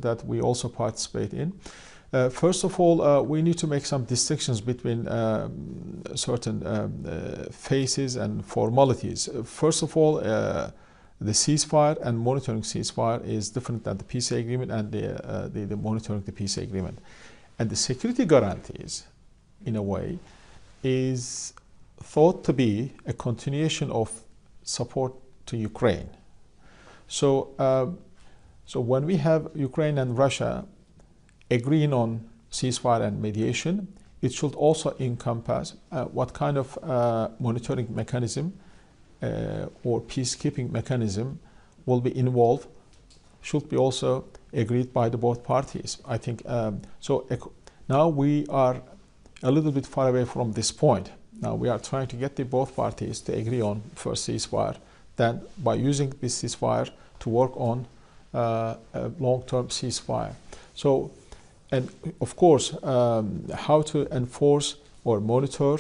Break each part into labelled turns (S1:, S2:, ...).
S1: that we also participate in. First of all, we need to make some distinctions between certain phases and formalities. First of all, the ceasefire and monitoring ceasefire is different than the peace agreement and the monitoring the peace agreement. And the security guarantees, in a way, is thought to be a continuation of support to Ukraine. So when we have Ukraine and Russia agreeing on ceasefire and mediation, it should also encompass what kind of monitoring mechanism or peacekeeping mechanism will be involved, should be also agreed by the both parties. I think now we are a little bit far away from this point. Now we are trying to get the both parties to agree on first ceasefire, then by using this ceasefire to work on a long-term ceasefire. So, and of course, how to enforce or monitor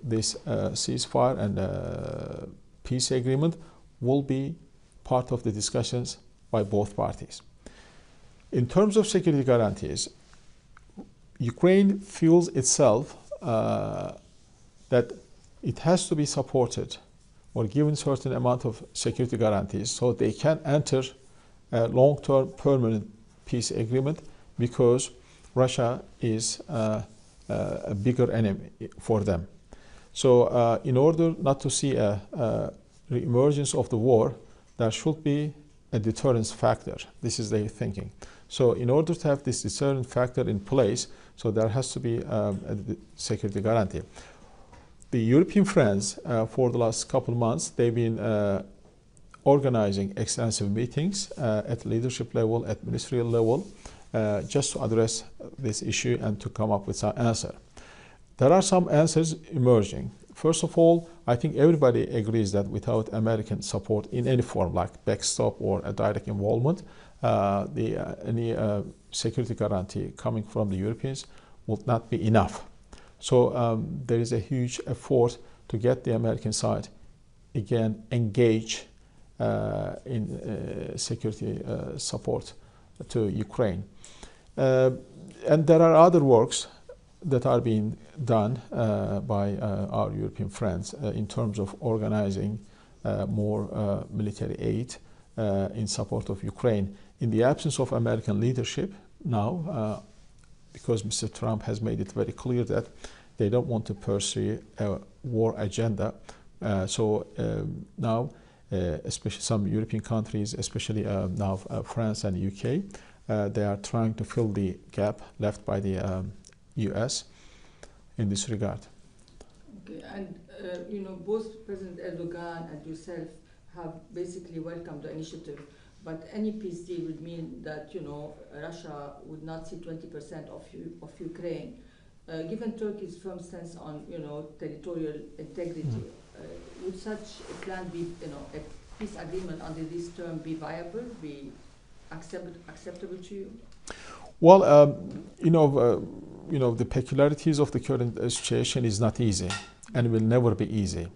S1: this ceasefire and peace agreement will be part of the discussions by both parties. In terms of security guarantees, Ukraine feels itself that it has to be supported or given certain amount of security guarantees so they can enter a long-term permanent peace agreement, because Russia is a bigger enemy for them. So in order not to see a re-emergence of the war, there should be a deterrence factor. This is their thinking. So in order to have this deterrent factor in place, so there has to be a security guarantee. The European friends, for the last couple of months, they've been organizing extensive meetings at leadership level, at ministerial level, just to address this issue and to come up with some answer. There are some answers emerging. First of all, I think everybody agrees that without American support in any form, like backstop or a direct involvement, any security guarantee coming from the Europeans would not be enough. So there is a huge effort to get the American side again engaged in security support to Ukraine. And there are other works that are being done by our European friends in terms of organizing more military aid in support of Ukraine. In the absence of American leadership now, because Mr. Trump has made it very clear that they don't want to pursue a war agenda. So now, especially some European countries, especially now France and UK, they are trying to fill the gap left by the US in this regard.
S2: Okay, and you know, both President Erdogan and yourself have basically welcomed the initiative, but any peace deal would mean that, you know, Russia would not see 20% of Ukraine. Given Turkey's firm stance on, you know, territorial integrity, would such a plan be, you know, a peace agreement under this term be viable, be acceptable to you?
S1: Well, you know, the peculiarities of the current situation is not easy and will never be easy.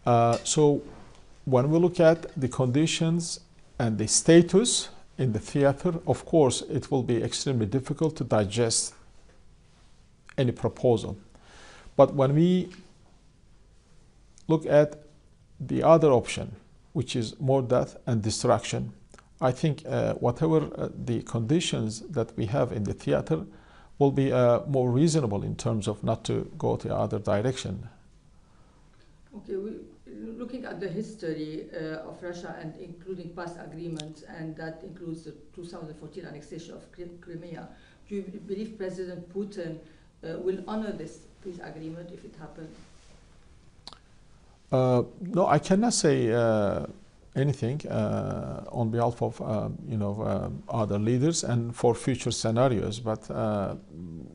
S1: So when we look at the conditions and the status in the theater, of course, it will be extremely difficult to digest any proposal. But when we look at the other option, which is more death and destruction, I think whatever the conditions that we have in the theater will be more reasonable in terms of not to go the other direction.
S2: Okay, looking at the history of Russia and including past agreements, and that includes the 2014 annexation of Crimea, do you believe President Putin will honor this peace agreement if it happens?
S1: No, I cannot say anything on behalf of other leaders and for future scenarios. But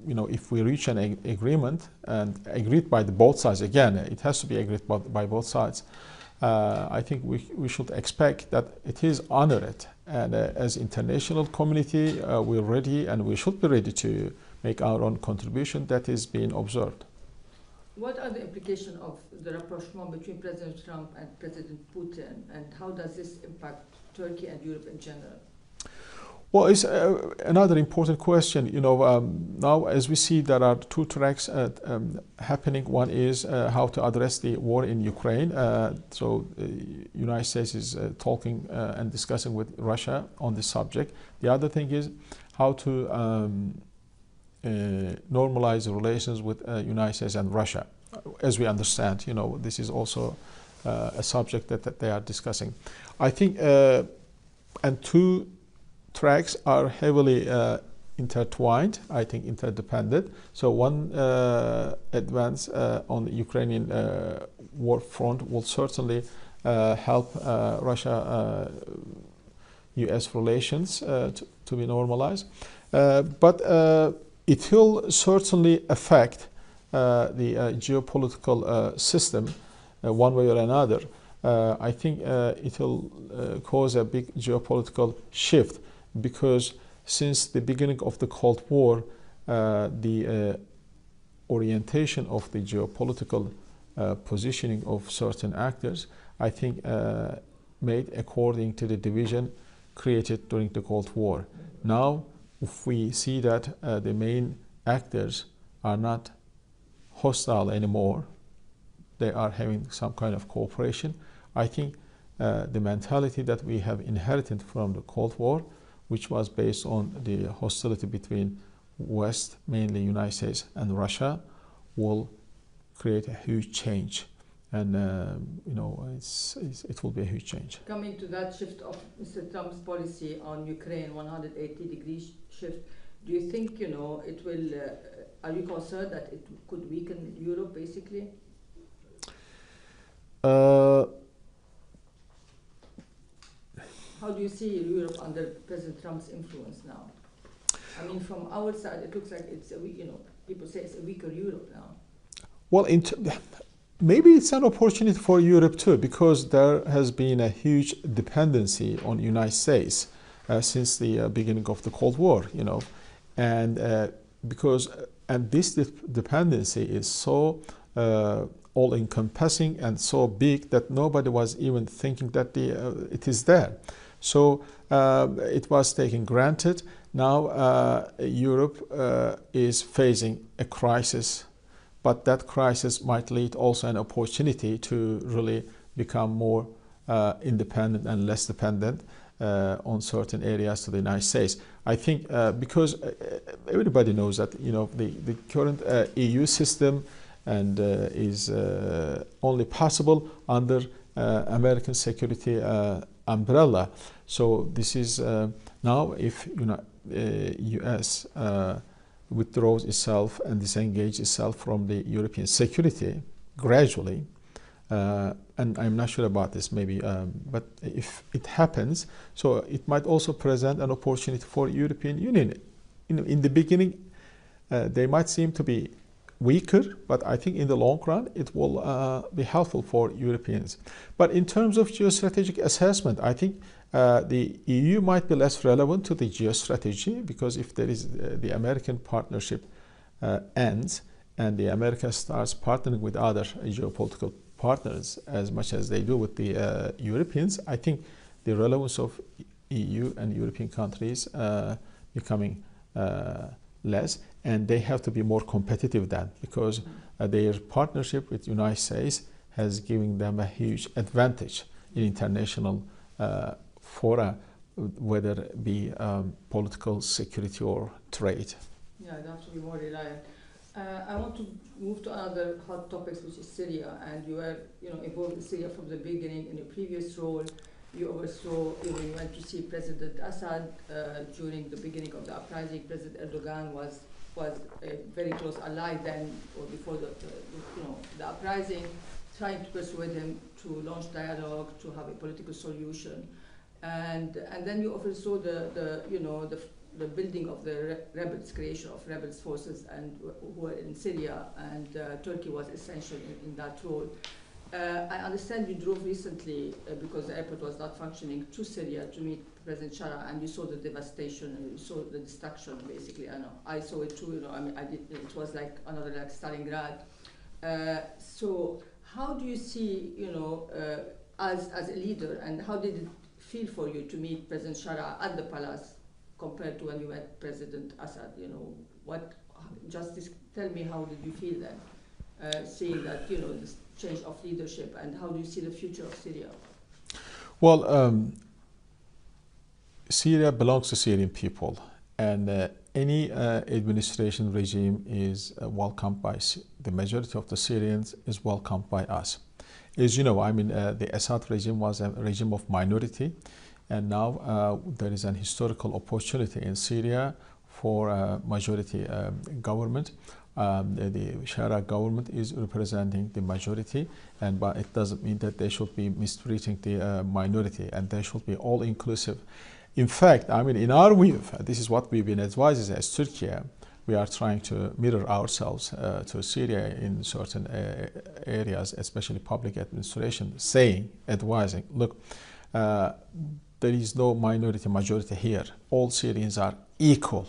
S1: you know, if we reach an agreement and agreed by both sides, again, it has to be agreed by both sides. I think we should expect that it is honored, and as international community, we're ready and we should be ready to make our own contribution that is being observed.
S2: What are the implications of the rapprochement between President Trump and President Putin, and how does this impact Turkey and Europe in general?
S1: Well, it's another important question. Now as we see, there are two tracks happening. One is how to address the war in Ukraine. So United States is talking and discussing with Russia on this subject. The other thing is how to normalize relations with United States and Russia. As we understand, this is also a subject that they are discussing. I think, and two tracks are heavily intertwined, I think interdependent. So one advance on the Ukrainian war front will certainly help Russia-US relations to be normalized. But it will certainly affect the geopolitical system one way or another. I think it will cause a big geopolitical shift, because since the beginning of the Cold War, the orientation of the geopolitical positioning of certain actors, I think, made according to the division created during the Cold War. Now, if we see that the main actors are not hostile anymore, they are having some kind of cooperation, I think the mentality that we have inherited from the Cold War, which was based on the hostility between West, mainly United States, and Russia, will create a huge change. And it will be a huge change.
S2: Coming to that shift of Mr. Trump's policy on Ukraine, 180-degree shift, do you think, it will, are you concerned that it could weaken Europe, basically? How do you see Europe under President Trump's influence now? I mean, from our side, it looks like it's people say it's a weaker Europe now.
S1: Well, maybe it's an opportunity for Europe too, because there has been a huge dependency on the United States since the beginning of the Cold War, and this dependency is so all-encompassing and so big that nobody was even thinking that it is there. So it was taken granted. Now Europe is facing a crisis, but that crisis might lead also an opportunity to really become more independent and less dependent on certain areas to the United States. I think because everybody knows that the current EU system and is only possible under American security umbrella. So this is now, if US withdraws itself and disengages itself from the European security gradually, and I'm not sure about this, maybe, but if it happens, so it might also present an opportunity for European Union. In the beginning, they might seem to be weaker, but I think in the long run it will be helpful for Europeans. But in terms of geostrategic assessment, I think the EU might be less relevant to the geostrategy, because if there is the American partnership ends and the America starts partnering with other geopolitical partners as much as they do with the Europeans, I think the relevance of EU and European countries becoming less, and they have to be more competitive then, because their partnership with the United States has given them a huge advantage in international fora, whether it be political, security, or trade.
S2: Yeah, they have to be more reliant. I want to move to other hot topics, which is Syria, and you were involved in Syria from the beginning. In your previous role, you oversaw, you went to see President Assad during the beginning of the uprising. President Erdogan was a very close ally then, or before the uprising, trying to persuade him to launch dialogue, to have a political solution, and then you oversaw the building of the rebels, creation of rebels forces, and who were in Syria, and Turkey was essential in that role. I understand you drove recently, because the airport was not functioning, to Syria to meet President Shara, and you saw the devastation and you saw the destruction, basically. I know, I saw it too, I mean, it was like another like Stalingrad. So how do you see, as a leader, and how did it feel for you to meet President Shara at the palace compared to when you met President Assad? You know, tell me, how did you feel then, seeing that, you know, this change of leadership, and how do you see the future of Syria?
S1: Well, Syria belongs to Syrian people, and any administration regime is welcomed by the majority of the Syrians, is welcomed by us. As you know, I mean, the Assad regime was a regime of minority, and now there is an historical opportunity in Syria for a majority government. The Shara government is representing the majority, but it doesn't mean that they should be mistreating the minority, and they should be all inclusive. In fact, I mean, in our view, this is what we've been advising as Turkey. We are trying to mirror ourselves to Syria in certain areas, especially public administration, advising, look, there is no minority majority here. All Syrians are equal.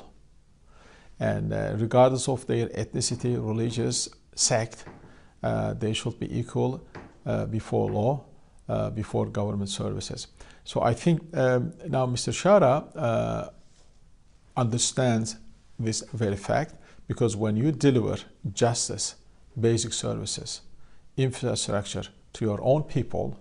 S1: And regardless of their ethnicity, religious, sect, they should be equal before law, before government services. So I think now Mr. Shara understands this very fact, because when you deliver justice, basic services, infrastructure to your own people,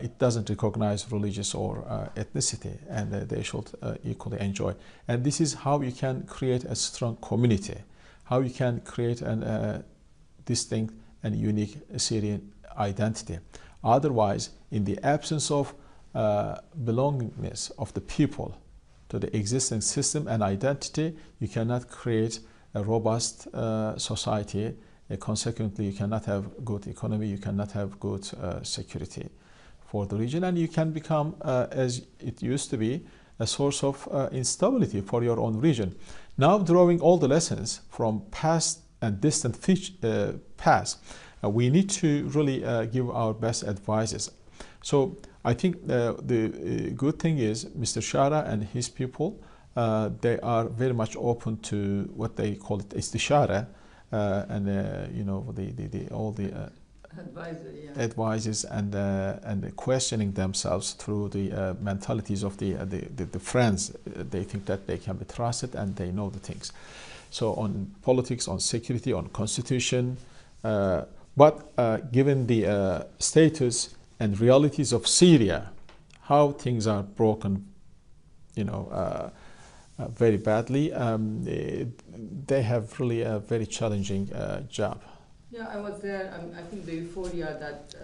S1: it doesn't recognize religious or ethnicity, and they should equally enjoy. And this is how you can create a strong community, how you can create a distinct and unique Syrian identity. Otherwise, in the absence of belongingness of the people to the existing system and identity, you cannot create a robust society. Consequently, you cannot have good economy, you cannot have good security for the region, and you can become, as it used to be, a source of instability for your own region. Now, drawing all the lessons from past and distant past, we need to really give our best advices. So I think the good thing is Mr. Shara and his people, they are very much open to what they call it istishara, and you know, all the advices and questioning themselves through the mentalities of the friends. They think that they can be trusted and they know the things. So on politics, on security, on constitution, but given the status and realities of Syria, how things are broken, you know, very badly, they have really a very challenging job.
S2: Yeah, I was there. I think the euphoria that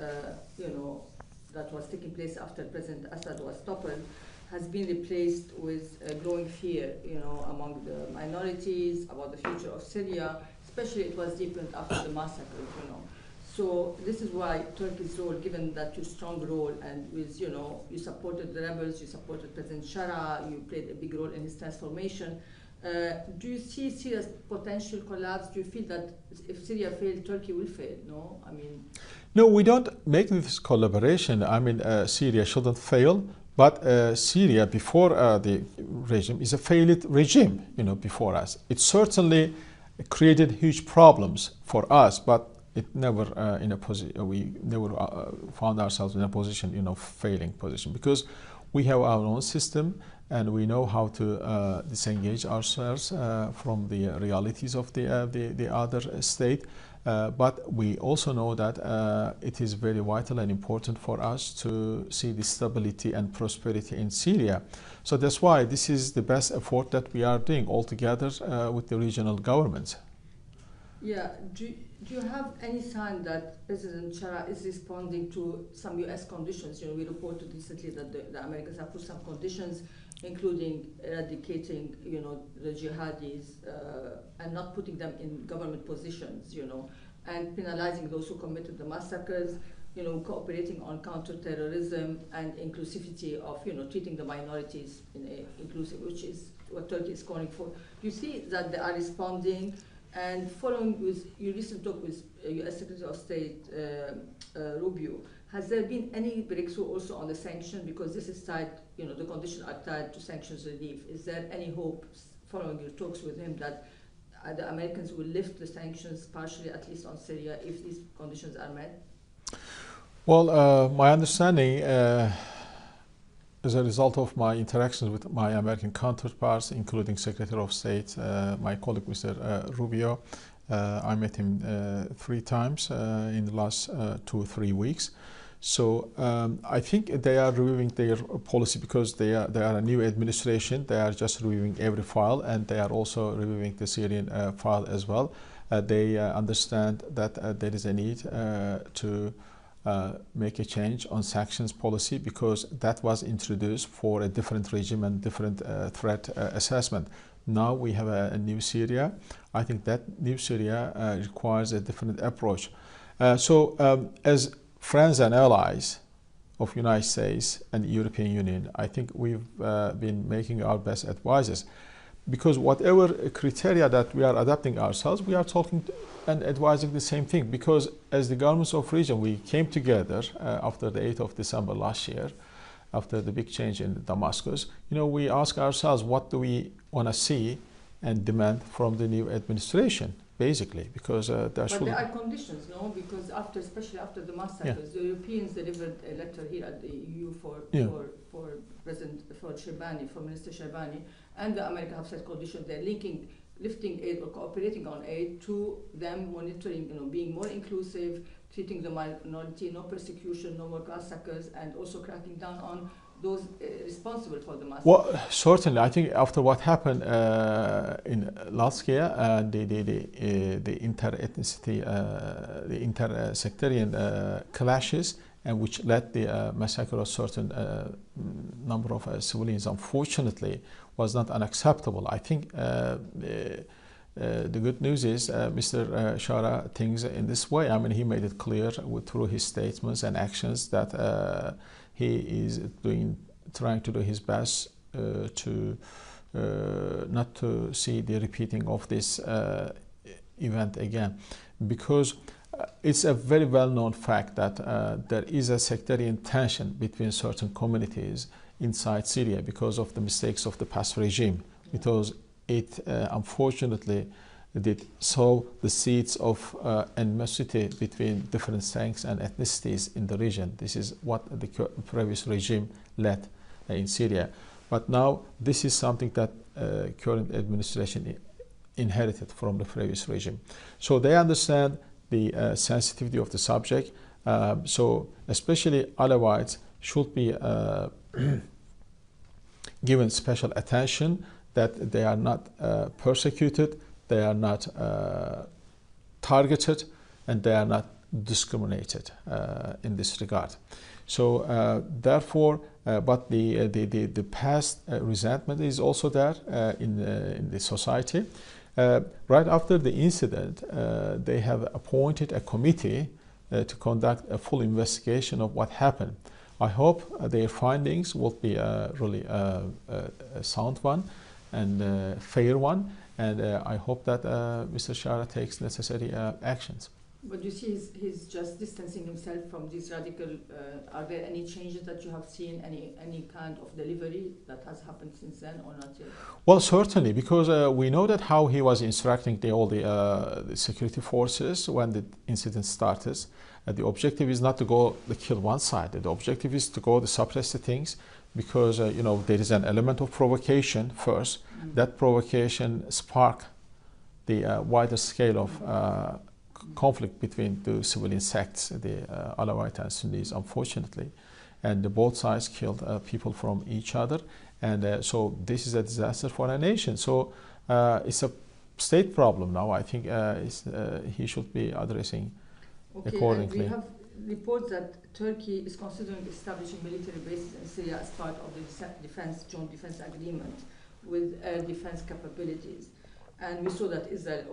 S2: you know, that was taking place after President Assad was toppled has been replaced with growing fear, you know, among the minorities about the future of Syria. Especially, it was deepened after the massacres, you know. So this is why Turkey's role, given that your strong role, and with, you know, you supported the rebels, you supported President Shara, you played a big role in his transformation. Do you see Syria's potential collapse? Do you feel that if Syria failed, Turkey will fail? No, I mean.
S1: No, we don't make this collaboration. I mean, Syria shouldn't fail, but Syria before the regime is a failed regime. You know, before us, it certainly created huge problems for us, but it never in a position. We never found ourselves in a position, you know, failing position, because we have our own system. And we know how to disengage ourselves from the realities of the other state. But we also know that it is very vital and important for us to see the stability and prosperity in Syria. So that's why this is the best effort that we are doing all together with the regional governments.
S2: Yeah. Do you have any sign that President Shara is responding to some U.S. conditions? You know, we reported recently that the Americans have put some conditions, including eradicating, you know, the jihadis and not putting them in government positions, you know, and penalizing those who committed the massacres, you know, cooperating on counterterrorism and inclusivity of, you know, treating the minorities in a inclusive, which is what Turkey is calling for. Do you see that they are responding? And following with your recent talk with U.S. Secretary of State Rubio, has there been any breakthrough also on the sanction? Because this is tied, you know, the conditions are tied to sanctions relief. Is there any hope, following your talks with him, that the Americans will lift the sanctions partially, at least on Syria, if these conditions are met?
S1: Well, my understanding, as a result of my interactions with my American counterparts, including Secretary of State, my colleague Mr. Rubio, I met him 3 times in the last 2 or 3 weeks. So I think they are reviewing their policy because they are a new administration. They are just reviewing every file, and they are also reviewing the Syrian file as well. They understand that there is a need to make a change on sanctions policy because that was introduced for a different regime and different threat assessment. Now we have a new Syria. I think that new Syria requires a different approach. As friends and allies of United States and European Union, I think we've been making our best advices, because whatever criteria that we are adapting ourselves, we are talking and advising the same thing. Because as the governments of region, we came together after the 8th of December last year, after the big change in Damascus. We ask ourselves, what do we want to see and demand from the new administration, basically, because there
S2: are conditions, no? Because especially after the massacres, the Europeans delivered a letter here at the EU for Minister Shabani, and the Americans have set conditions. They're lifting aid or cooperating on aid to them monitoring, being more inclusive, treating the minority, no persecution, no more massacres, and also cracking down on those responsible for the massacre.
S1: Well, certainly, I think after what happened in last year, the inter-ethnicity, the inter-sectarian clashes, and which led the massacre of certain number of civilians, unfortunately, was not unacceptable. I think the good news is Mr. Shara thinks in this way. I mean, he made it clear through his statements and actions that he is trying to do his best to not to see the repeating of this event again, because it's a very well-known fact that there is a sectarian tension between certain communities inside Syria because of the mistakes of the past regime, because it unfortunately did sow the seeds of animosity between different sects and ethnicities in the region. This is what the previous regime led in Syria. But now this is something that current administration inherited from the previous regime. So they understand the sensitivity of the subject. So especially Alawites should be given special attention, that they are not persecuted, they are not targeted, and they are not discriminated in this regard. So therefore, but the past resentment is also there in the society. Right after the incident, they have appointed a committee to conduct a full investigation of what happened. I hope their findings will be really a sound one and fair one, and I hope that Mr. Shara takes necessary actions.
S2: But you see, he's just distancing himself from this radical. Are there any changes that you have seen, any kind of delivery that has happened since then, or not yet?
S1: Well, certainly, because we know that how he was instructing all the security forces when the incident started. The objective is not to go kill one side. The objective is to go to suppress the things, because there is an element of provocation first. That provocation spark the wider scale of conflict between the civilian sects, the Alawite and Sunnis, unfortunately, and both sides killed people from each other, and so this is a disaster for a nation. So it's a state problem now. I think he should be addressing accordingly.
S2: And we have reports that Turkey is considering establishing military bases in Syria as part of the joint defense agreement with air defense capabilities. And we saw that Israel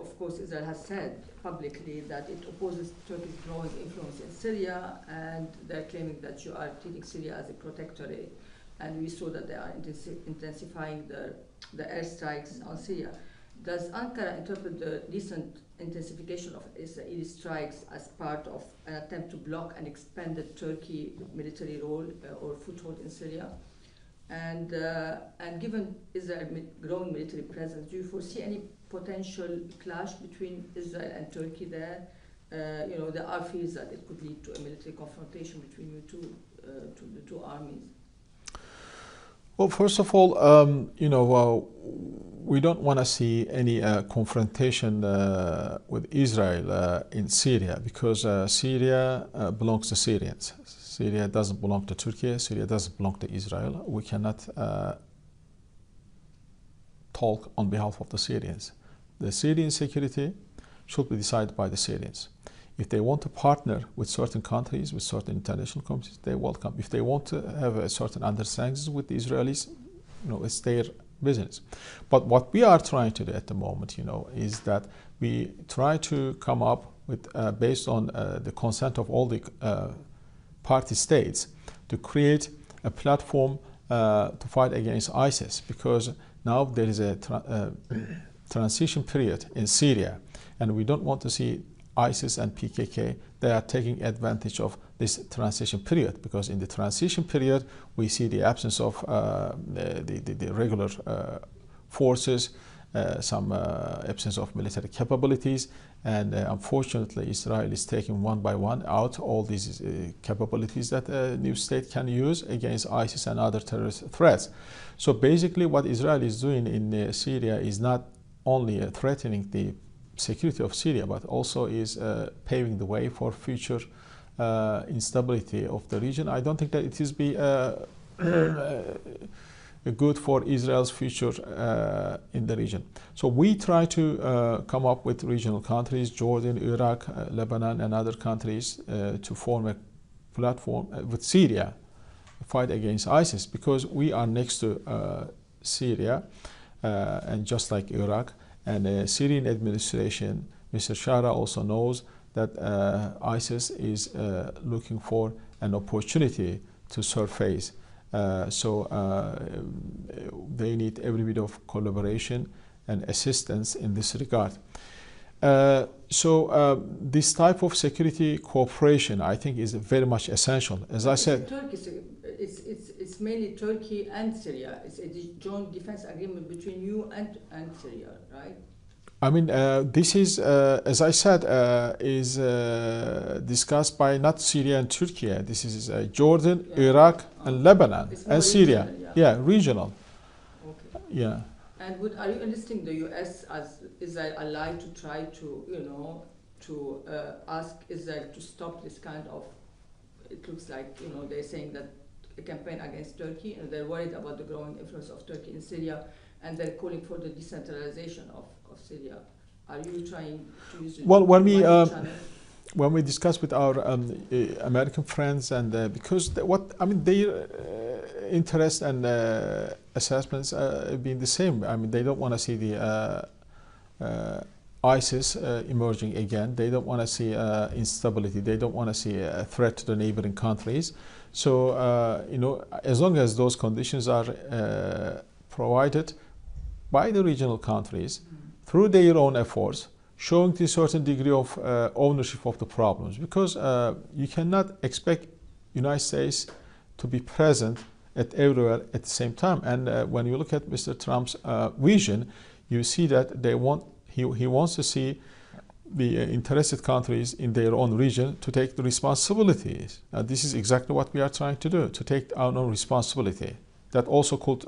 S2: has said publicly that it opposes Turkey's growing influence in Syria, and they're claiming that you are treating Syria as a protectorate. And we saw that they are intensifying the airstrikes on Syria. Does Ankara interpret the recent intensification of Israeli strikes as part of an attempt to block an expanded Turkey military role or foothold in Syria? And given Israel's growing military presence, do you foresee any potential clash between Israel and Turkey there? There are fears that it could lead to a military confrontation between the two armies.
S1: Well, first of all, we don't want to see any confrontation with Israel in Syria, because Syria belongs to Syrians. Syria doesn't belong to Turkey. Syria doesn't belong to Israel. We cannot talk on behalf of the Syrians. The Syrian security should be decided by the Syrians. If they want to partner with certain countries, with certain international communities, they're welcome. If they want to have a certain understandings with the Israelis, it's their business. But what we are trying to do at the moment, is that we try to come up with, based on the consent of all the party states, to create a platform to fight against ISIS, because now there is a transition period in Syria, and we don't want to see ISIS and PKK, they are taking advantage of this transition period, because in the transition period we see the absence of the regular forces, some absence of military capabilities, and unfortunately Israel is taking one by one out all these capabilities that a new state can use against ISIS and other terrorist threats. So basically what Israel is doing in Syria is not only threatening the security of Syria, but also is paving the way for future instability of the region. I don't think that it is good for Israel's future in the region. So we try to come up with regional countries, Jordan, Iraq, Lebanon, and other countries, to form a platform with Syria, fight against ISIS, because we are next to Syria, and just like Iraq. And the Syrian administration, Mr. Shara, also knows that ISIS is looking for an opportunity to surface. So they need every bit of collaboration and assistance in this regard. So this type of security cooperation, I think, is very much essential. As I said,
S2: it's mainly Turkey and Syria. It's a joint defense agreement between you and Syria, right?
S1: I mean, this is, as I said, is discussed by not Syria and Turkey. This is Jordan, Iraq, and Lebanon, and Syria.
S2: Regional,
S1: yeah, regional.
S2: Okay.
S1: Yeah.
S2: And are you enlisting the U.S. as Israel ally to try to, to ask Israel to stop this kind of? It looks like they're saying that a campaign against Turkey, and they're worried about the growing influence of Turkey in Syria, and they're calling for the decentralization of Syria. Are you trying to use
S1: when we discuss with our American friends, and because their interest and assessments have been the same. I mean, they don't want to see the ISIS emerging again. They don't want to see instability. They don't want to see a threat to the neighboring countries. So as long as those conditions are provided by the regional countries through their own efforts, showing a certain degree of ownership of the problems, because you cannot expect United States to be present at everywhere at the same time. And when you look at Mr. Trump's vision, you see that he wants to see the interested countries in their own region to take the responsibilities. This is exactly what we are trying to do, to take our own responsibility. That also could,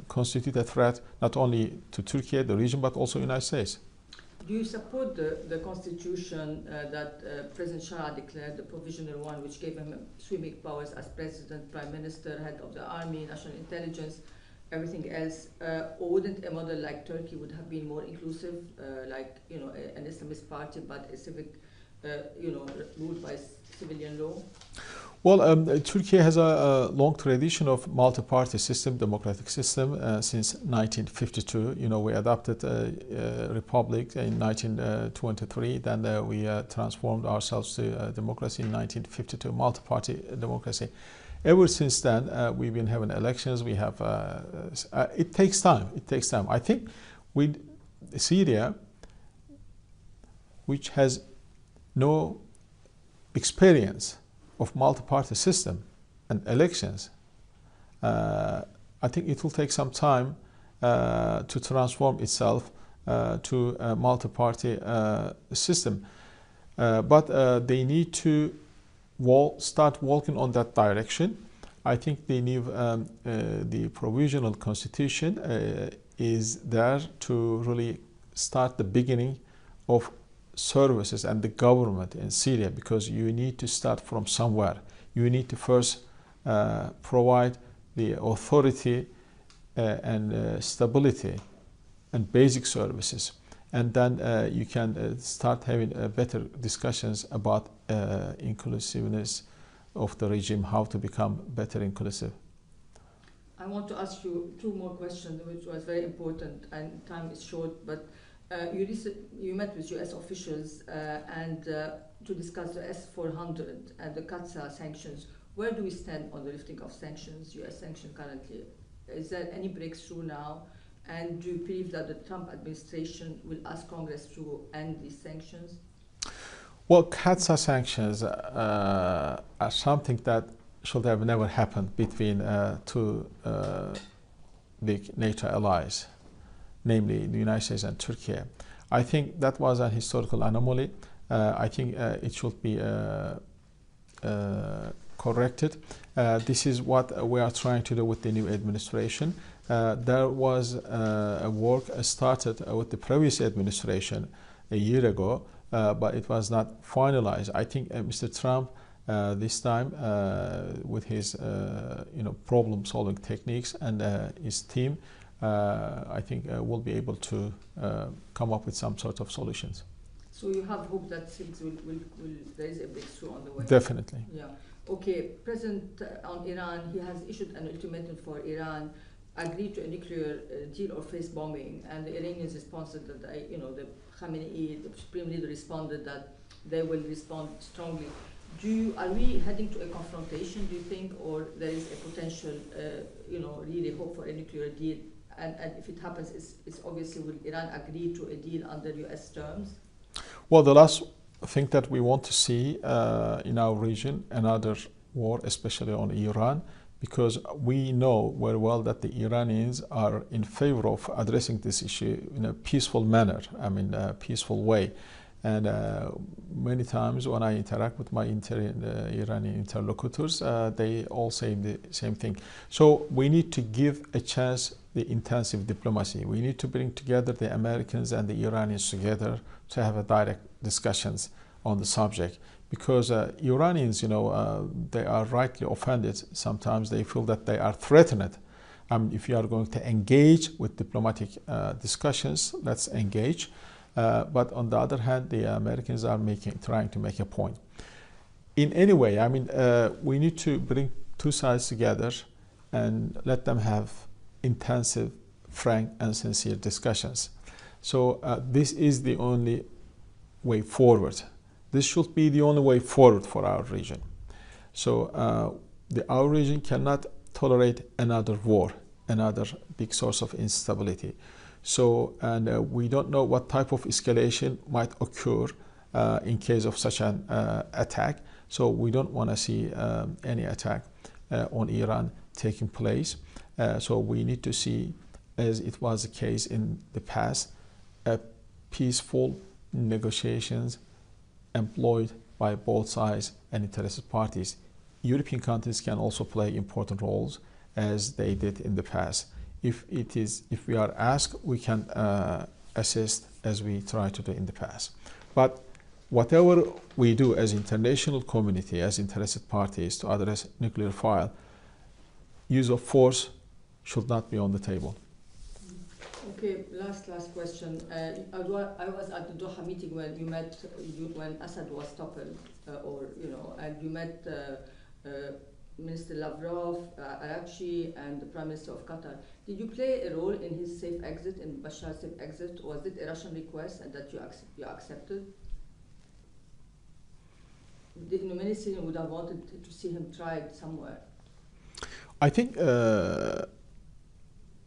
S1: constitute a threat not only to Turkey, the region, but also the United States.
S2: Do you support the constitution that President Shara declared, the provisional one, which gave him sweeping powers as president, prime minister, head of the army, national intelligence, everything else? Or wouldn't a model like Turkey would have been more inclusive, like an Islamist party, but a civic, ruled by civilian law?
S1: Well, Turkey has a long tradition of multi-party system, democratic system, since 1952. We adopted a republic in 1923. Then we transformed ourselves to democracy in 1952, multi-party democracy. Ever since then, we've been having elections. We have. It takes time. It takes time. I think with Syria, which has no experience of multi-party system and elections, I think it will take some time to transform itself to a multi-party system. But they need to start walking on that direction. I think the new the provisional constitution is there to really start the beginning of services and the government in Syria, because you need to start from somewhere. You need to first provide the authority and stability and basic services, and then you can start having better discussions about inclusiveness of the regime, how to become better inclusive.
S2: I want to ask you two more questions, which was very important, and time is short, but you met with US officials and to discuss the S-400 and the Qatar sanctions. Where do we stand on the lifting of sanctions, US sanctions currently? Is there any breakthrough now? And do you believe that the Trump administration will ask Congress to end these sanctions?
S1: Well, Qatar sanctions are something that should have never happened between two big NATO allies, namely the United States and Turkey. I think that was a historical anomaly. I think it should be corrected. This is what we are trying to do with the new administration. There was a work started with the previous administration a year ago, but it was not finalized. I think Mr. Trump this time, with his problem-solving techniques and his team, I think will be able to come up with some sort of solutions.
S2: So you have hope that things will there is a breakthrough on the way?
S1: Definitely.
S2: Yeah. Okay. President on Iran, he has issued an ultimatum for Iran: agree to a nuclear deal or face bombing. And the Iranians responded that the Khamenei, the supreme leader, responded that they will respond strongly. Are we heading to a confrontation, do you think, or there is a potential, really hope for a nuclear deal? And if it happens, it's obviously, will Iran agree to a deal under US terms?
S1: Well, the last thing that we want to see in our region, another war, especially on Iran, because we know very well that the Iranians are in favor of addressing this issue in a peaceful manner, a peaceful way. And many times when I interact with my Iranian interlocutors, they all say the same thing. So we need to give a chance the intensive diplomacy. We need to bring together the Americans and the Iranians together to have a direct discussions on the subject. Because Iranians, they are rightly offended. Sometimes they feel that they are threatened. If you are going to engage with diplomatic discussions, let's engage. But on the other hand, the Americans are trying to make a point. In any way, we need to bring two sides together and let them have intensive, frank, and sincere discussions. So this is the only way forward. This should be the only way forward for our region. So our region cannot tolerate another war, another big source of instability. So, and we don't know what type of escalation might occur in case of such an attack. So we don't want to see any attack on Iran taking place. So we need to see, as it was the case in the past, peaceful negotiations employed by both sides and interested parties. European countries can also play important roles as they did in the past. If we are asked, we can assist as we try to do in the past. But whatever we do as international community, as interested parties to address nuclear file, use of force should not be on the table.
S2: Okay, last question. I was at the Doha meeting when you met, when Assad was toppled, and you met Minister Lavrov, Araghchi, and the Prime Minister of Qatar. Did you play a role in his safe exit, in Bashar's safe exit? Was it a Russian request and that you accepted? Many Syrians would have wanted to see him tried somewhere.
S1: I think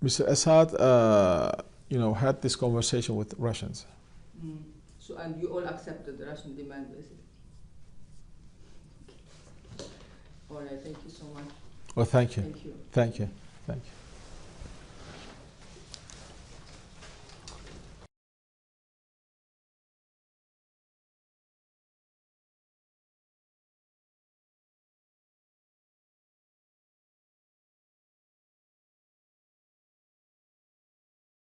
S1: Mr. Assad, had this conversation with Russians.
S2: So, and you all accepted the Russian demand, basically. All right, thank you so much.
S1: Well, thank you.
S2: Thank you.
S1: Thank you. Thank you.